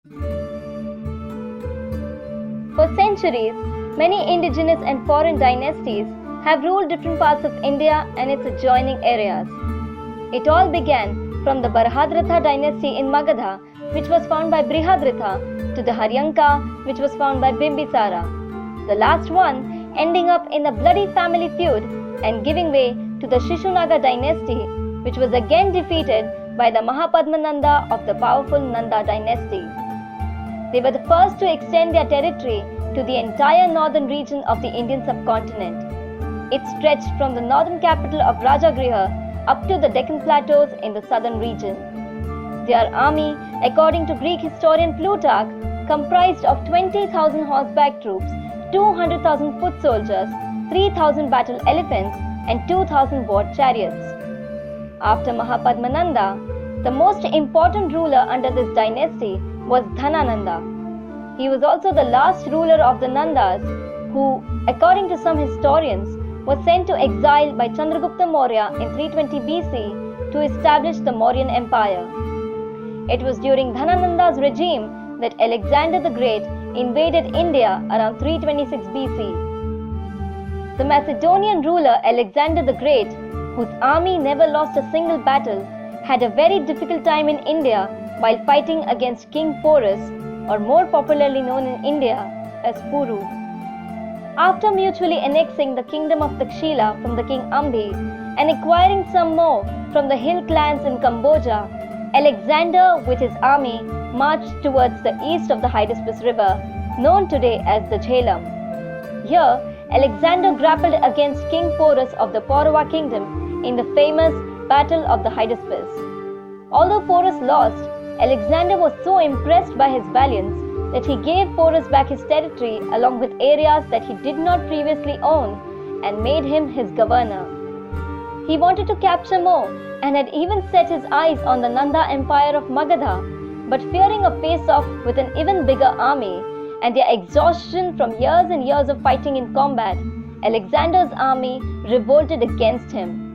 For centuries, many indigenous and foreign dynasties have ruled different parts of India and its adjoining areas. It all began from the Bharahadratha dynasty in Magadha, which was found by Brihadratha, to the Haryanka, which was found by Bimbisara. The last one ending up in a bloody family feud and giving way to the Shunga Dynasty, which was again defeated by the Mahapadmananda of the powerful Nanda Dynasty. They were the first to extend their territory to the entire northern region of the Indian subcontinent. It stretched from the northern capital of Rajagriha up to the Deccan Plateaus in the southern region. Their army, according to Greek historian Plutarch, comprised of 20,000 horseback troops, 200,000 foot soldiers, 3,000 battle elephants, and 2,000 war chariots. After Mahapadmananda, the most important ruler under this dynasty was Dhanananda. He was also the last ruler of the Nandas who, according to some historians, was sent to exile by Chandragupta Maurya in 320 BC to establish the Mauryan Empire. It was during Dhanananda's regime that Alexander the Great invaded India around 326 BC. The Macedonian ruler Alexander the Great, whose army never lost a single battle, had a very difficult time in India while fighting against King Porus, or more popularly known in India as Puru. After mutually annexing the kingdom of Takshila from the king Ambhi and acquiring some more from the hill clans in Cambodia, Alexander with his army marched towards the east of the Hydaspes river, known today as the Jhelum. Here, Alexander grappled against King Porus of the Paurava kingdom in the famous Battle of the Hydaspes. Although Porus lost, Alexander was so impressed by his valiance that he gave Porus back his territory along with areas that he did not previously own and made him his governor. He wanted to capture more and had even set his eyes on the Nanda Empire of Magadha, but fearing a face-off with an even bigger army and their exhaustion from years and years of fighting in combat, Alexander's army revolted against him.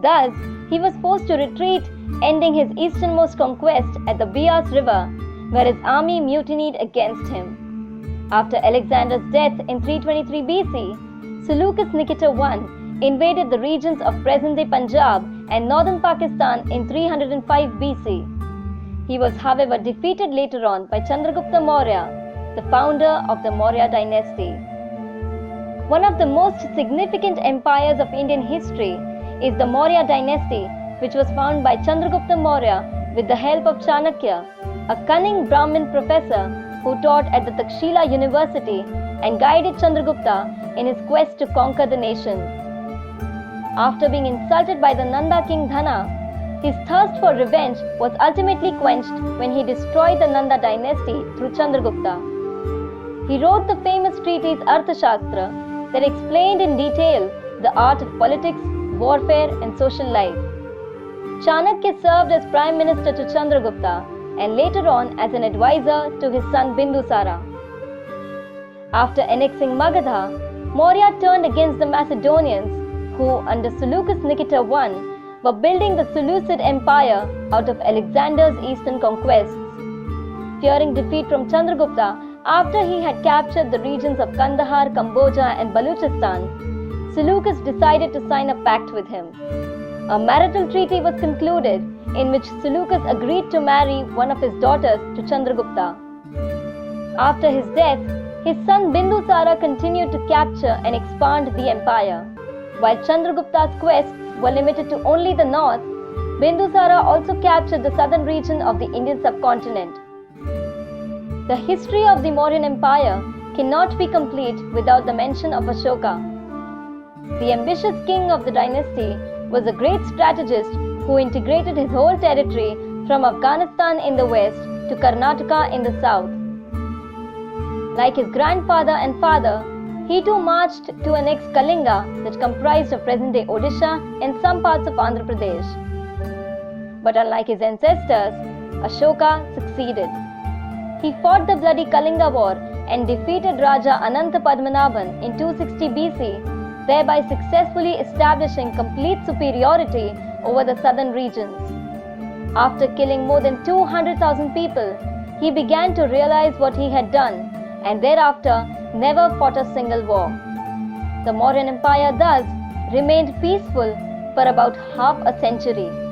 Thus, he was forced to retreat, ending his easternmost conquest at the Bias River, where his army mutinied against him. After Alexander's death in 323 BC, Seleucus Nicator I invaded the regions of present-day Punjab and northern Pakistan in 305 BC. He was, however, defeated later on by Chandragupta Maurya, the founder of the Maurya Dynasty. One of the most significant empires of Indian history is the Maurya Dynasty, which was founded by Chandragupta Maurya with the help of Chanakya, a cunning Brahmin professor who taught at the Takshila University and guided Chandragupta in his quest to conquer the nation. After being insulted by the Nanda king Dhana, his thirst for revenge was ultimately quenched when he destroyed the Nanda dynasty through Chandragupta. He wrote the famous treatise Arthashastra that explained in detail the art of politics, warfare, and social life. Chanakya served as prime minister to Chandragupta and later on as an advisor to his son Bindusara. After annexing Magadha, Maurya turned against the Macedonians who, under Seleucus Nicator I, were building the Seleucid Empire out of Alexander's eastern conquests. Fearing defeat from Chandragupta after he had captured the regions of Kandahar, Cambodia, and Baluchistan, Seleucus decided to sign a pact with him. A marital treaty was concluded in which Seleucus agreed to marry one of his daughters to Chandragupta. After his death, his son Bindusara continued to capture and expand the empire. While Chandragupta's quests were limited to only the north, Bindusara also captured the southern region of the Indian subcontinent. The history of the Mauryan Empire cannot be complete without the mention of Ashoka. The ambitious king of the dynasty was a great strategist who integrated his whole territory from Afghanistan in the west to Karnataka in the south. Like his grandfather and father, he too marched to annex Kalinga, that comprised of present-day Odisha and some parts of Andhra Pradesh. But unlike his ancestors, Ashoka succeeded. He fought the bloody Kalinga War and defeated Raja Ananta Padmanabhan in 260 BC, thereby successfully establishing complete superiority over the southern regions. After killing more than 200,000 people, he began to realize what he had done and thereafter never fought a single war. The Mauryan Empire thus remained peaceful for about half a century.